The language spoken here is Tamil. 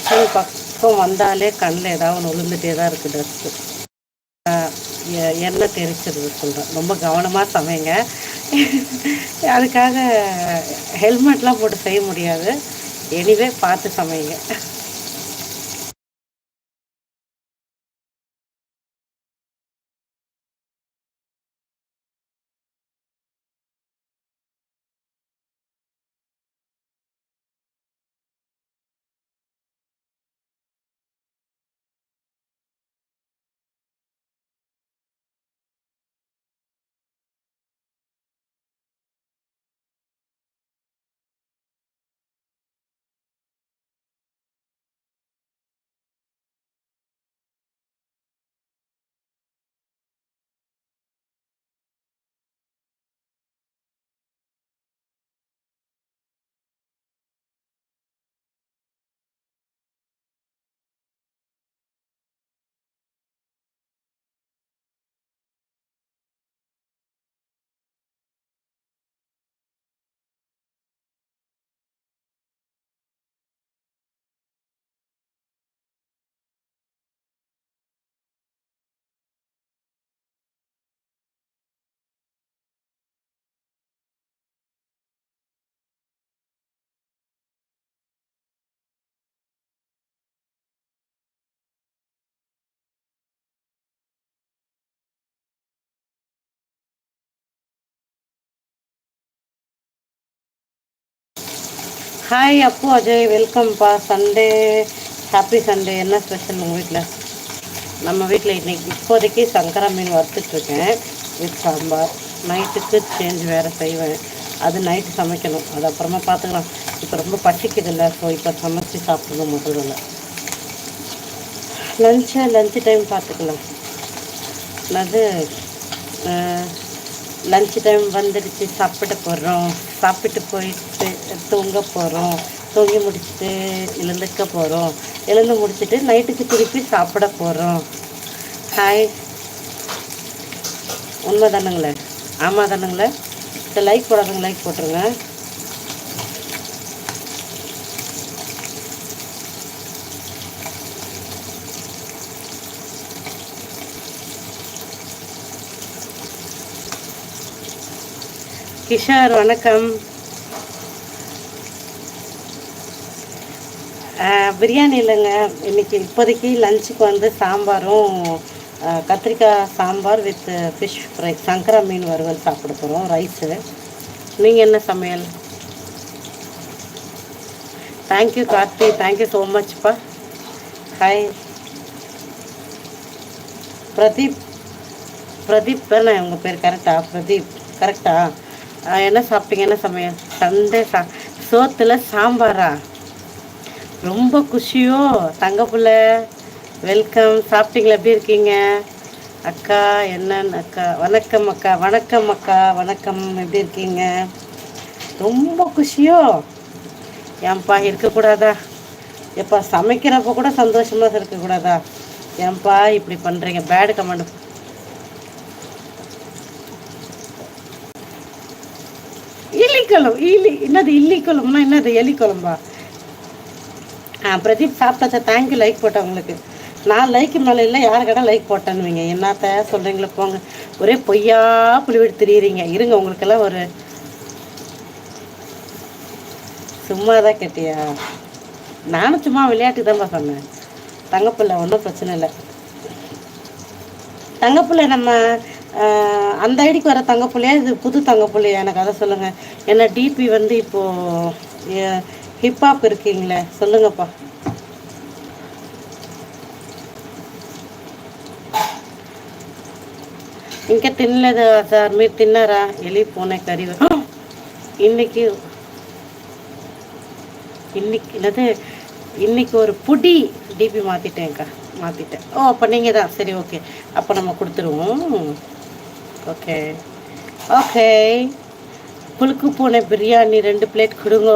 கிச்சன் பக்கம் வந்தாலே கண்ணில் ஏதாவது ஒன்று விழுந்துகிட்டே தான் இருக்குது டஸ்ட்டு. எண்ணெய் தெரிச்சிருது சொல்கிறேன். ரொம்ப கவனமாக சமைங்க. அதுக்காக ஹெல்மெட்லாம் போட்டு செய்ய முடியாது. எனிவே பார்த்து சமைங்க. ஹாய் அப்பு அஜய், வெல்கம்ப்பா. Sunday, happy Sunday. என்ன ஸ்பெஷல் உங்கள் வீட்டில்? நம்ம வீட்டில் இன்றைக்கி இப்போதைக்கு சங்கரா மீன் வறுத்துட்ருக்கேன் வித் சாம்பார். நைட்டுக்கு சேஞ்ச் வேறு செய்வேன். அது நைட்டு சமைக்கணும். அது அப்புறமா பார்த்துக்கலாம். இப்போ ரொம்ப பசிக்குதில்ல, ஸோ இப்போ சமைச்சு சாப்பிடணும் முதல்ல. லஞ்சு டைம் பார்த்துக்கலாம். அது லன்ச் டைம் வந்துடுச்சு. சாப்பிட போகிறோம். சாப்பிட்டு போயிட்டு தூங்க போகிறோம். தூங்கி முடிச்சுட்டு எழுந்துக்க போகிறோம். எழுந்து முடிச்சுட்டு நைட்டுக்கு திருப்பி சாப்பிட போகிறோம். ஹாய், உண்மை தானுங்களே? ஆமாம் தானுங்களே? இந்த லைக் போடாதவங்க லைக் போட்டுருங்க. கிஷோர் வணக்கம். பிரியாணி இல்லைங்க, இன்றைக்கி இப்போதைக்கு லஞ்சுக்கு வந்து சாம்பாரும் கத்திரிக்காய் சாம்பார் வித் ஃபிஷ் ஃப்ரை, சங்கரா மீன் வறுவல் சாப்பிட போகிறோம். ரைஸு. நீங்கள் என்ன சமையல்? தேங்க்யூ கார்த்தி, தேங்க்யூ ஸோ மச்ப்பா. ஹாய் பிரதீப். பிரதீப் தானே உங்கள் பேர்? கரெக்டா பிரதீப்? கரெக்டா? என்ன சாப்பிட்டீங்க? என்ன சமையல்? சண்டே சோத்தில் சாம்பாரா? ரொம்ப குஷியோ தங்கப்புள்ள. வெல்கம். சாப்பிட்டீங்களா? எப்படி இருக்கீங்க அக்கா? என்னன்னு அக்கா? வணக்கம் அக்கா. வணக்கம் அக்கா. வணக்கம். எப்படி இருக்கீங்க? ரொம்ப குஷியோ? ஏன்பா இருக்கக்கூடாதா? எப்பா சமைக்கிறப்ப கூட சந்தோஷமாக இருக்கக்கூடாதா? ஏன்பா இப்படி பண்ணுறீங்க? Bad comment. இலிக்குழம்பு? என்னது இல்லிக்குழம்புனா? என்னது எலிக்குழம்பா? பிரதீப் சாப்பிட்டாச்சா? தேங்க்யூ லைக் போட்டவங்களுக்கு. நான் லைக்கு மேலே இல்லை, யாரு கடை லைக் போட்டேன்னுவீங்க. என்னத்த சொல்கிறீங்களே போங்க. ஒரே பொய்யா புளிவிட்டு திரியிறீங்க. இருங்க, உங்களுக்கெல்லாம் ஒரு சும்மா தான் கேட்டியா? நானும் சும்மா விளையாட்டு தான்ப்பா சொன்னேன். தங்கப்பிள்ளை ஒன்றும் பிரச்சனை இல்லை. தங்கப்பிள்ளை நம்ம அந்த ஐடிக்கு வர தங்கப்பிள்ளையா இது புது தங்கப்பிள்ளையா? எனக்கு அதை சொல்லுங்கள். ஏன்னா டிபி வந்து இப்போது ஹிப்ஹாப் இருக்கீங்களே, சொல்லுங்கப்பா. ఇంకా తినలేదా సార్? మీరు తిన్నారా? వెళ్ళి పూణే కర్రీ இன்னைக்கு என்னது இன்னைக்கு ஒரு புடி டிபி மாற்றிட்டேன்க்கா, மாற்றிட்டேன். ஓ, அப்போ நீங்கள் தான். சரி, ஓகே. அப்போ நம்ம கொடுத்துருவோம். Okay okay. புழுக்கு பூனை பிரியாணி 2 பிளேட் கொடுங்க.